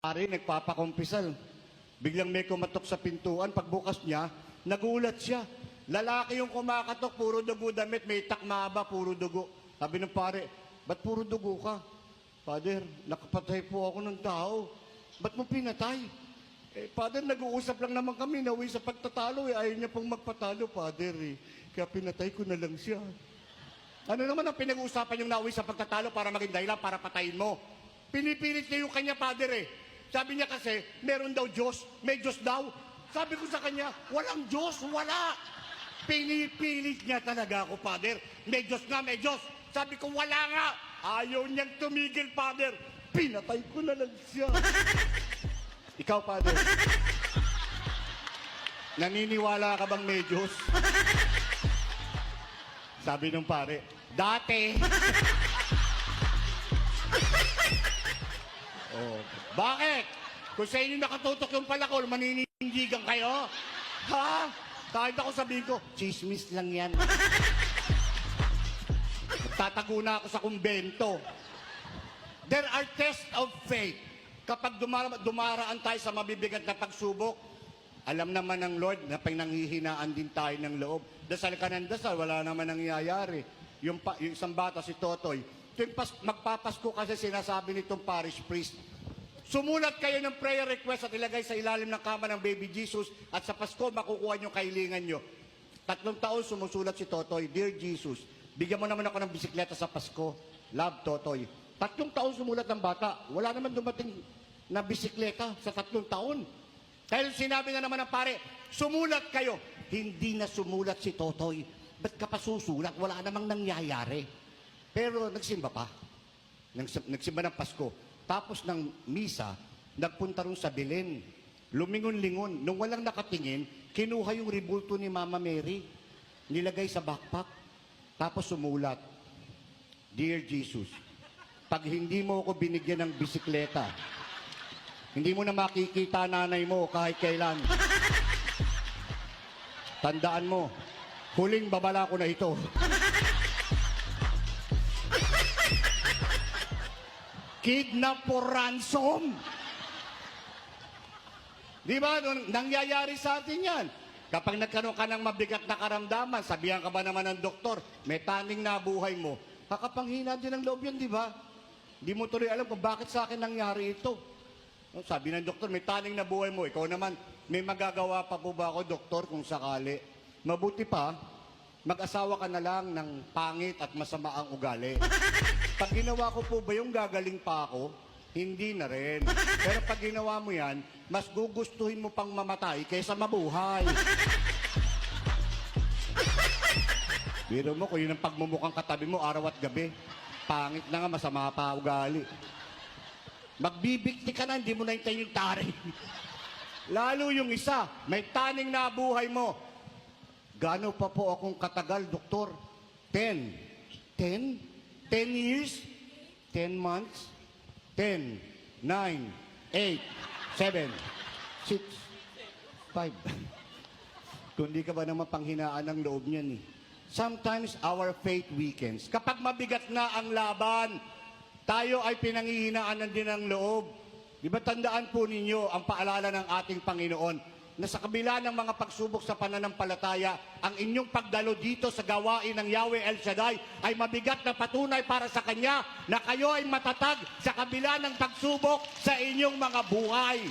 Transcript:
Pare, nagpapakumpisal. Biglang may kumatok sa pintuan. Pagbukas niya, nagulat siya. Lalaki yung kumakatok, puro dugo damit, may takmaba, puro dugo. Sabi ng pare, ba't puro dugo ka? Father, nakapatay po ako ng tao. Ba't mo pinatay? Father, nag-uusap lang naman kami, nauwi sa pagtatalo. Ayaw niya pong magpatalo, Father. Kaya pinatay ko na lang siya. Ano naman ang pinag-uusapan yung nauwi sa pagtatalo para maging dahilan para patayin mo? Pinipilit niya yung kanya, Father. Sabi niya kasi, meron daw Diyos, may Diyos daw. Sabi ko sa kanya, walang Diyos, wala. Pinipilit niya talaga ako, Father. May Diyos nga, may Diyos. Sabi ko, wala nga. Ayaw niyang tumigil, Father. Pinatay ko na lang siya. Ikaw, Father, naniniwala ka bang may Diyos? Sabi nung pare, dati. Oh, bakit? Kung sa inyo nakatutok yung palakol, maninindigan kayo? Ha? Kahit ako sabihin ko, chismis lang yan. Tatago na ako sa kumbento. There are tests of faith. Kapag dumaraan tayo sa mabibigat na pagsubok, alam naman ng Lord na pinanghihinaan din tayo ng loob. Dasal ka ng dasal, wala naman nangyayari. Yung isang bata, si Totoy, magpapasko kasi sinasabi nitong parish priest, sumulat kayo ng prayer request at ilagay sa ilalim ng kama ng baby Jesus at sa Pasko makukuha nyo kailingan nyo. 3 taon sumusulat si Totoy, Dear Jesus, bigyan mo naman ako ng bisikleta sa Pasko. Love, Totoy. 3 taon sumulat ng bata. Wala naman dumating na bisikleta sa 3 taon. Dahil sinabi na naman ng pare, sumulat kayo. Hindi na sumulat si Totoy. Ba't ka pa susulat? Wala namang nangyayari. Pero nagsimba pa. Nagsimba ng Pasko. Tapos ng misa, nagpunta rin sa Belen. Lumingon-lingon. Nung walang nakatingin, kinuha yung ribulto ni Mama Mary. Nilagay sa backpack. Tapos sumulat, Dear Jesus, pag hindi mo ako binigyan ng bisikleta, hindi mo na makikita nanay mo kahit kailan. Tandaan mo, huling babala ko na ito. Kidnap for ransom. Di ba? Nangyayari sa atin yan. Kapag nagkaroon ka ng mabigat na karamdaman, sabihan ka ba naman ng doktor, may taning na buhay mo, kakapanghina din ang loob yan, di ba? Di mo tuloy alam kung bakit sa akin nangyari ito. Sabi ng doktor, may taning na buhay mo. Ikaw naman, may magagawa pa po ba ako, doktor, kung sakali? Mabuti pa, mag-asawa ka na lang ng pangit at masama ang ugali. Pag ginawa ko po ba yung gagaling pa ako? Hindi na rin. Pero pag ginawa mo yan, mas gugustuhin mo pang mamatay kaysa mabuhay. Biro mo, kung yun ang pagmumukhang katabi mo, araw at gabi. Pangit na nga, masama pa ugali. Magbibikti ka na, hindi mo na hintayin yung taring. Lalo yung isa, may taning na buhay mo. Gaano pa po akong katagal, doktor? 10. 10? 10 years? 10 months? 10, 9, 8, 7, 6, 5. Kung di ka ba naman panghinaan ng loob niyan eh. Sometimes our faith weakens. Kapag mabigat na ang laban, tayo ay pinanghihinaan din ng loob. Di ba tandaan po ninyo ang paalala ng ating Panginoon na sa kabila ng mga pagsubok sa pananampalataya, ang inyong pagdalo dito sa gawain ng Yahweh El Shaddai ay mabigat na patunay para sa Kanya na kayo ay matatag sa kabila ng pagsubok sa inyong mga buhay.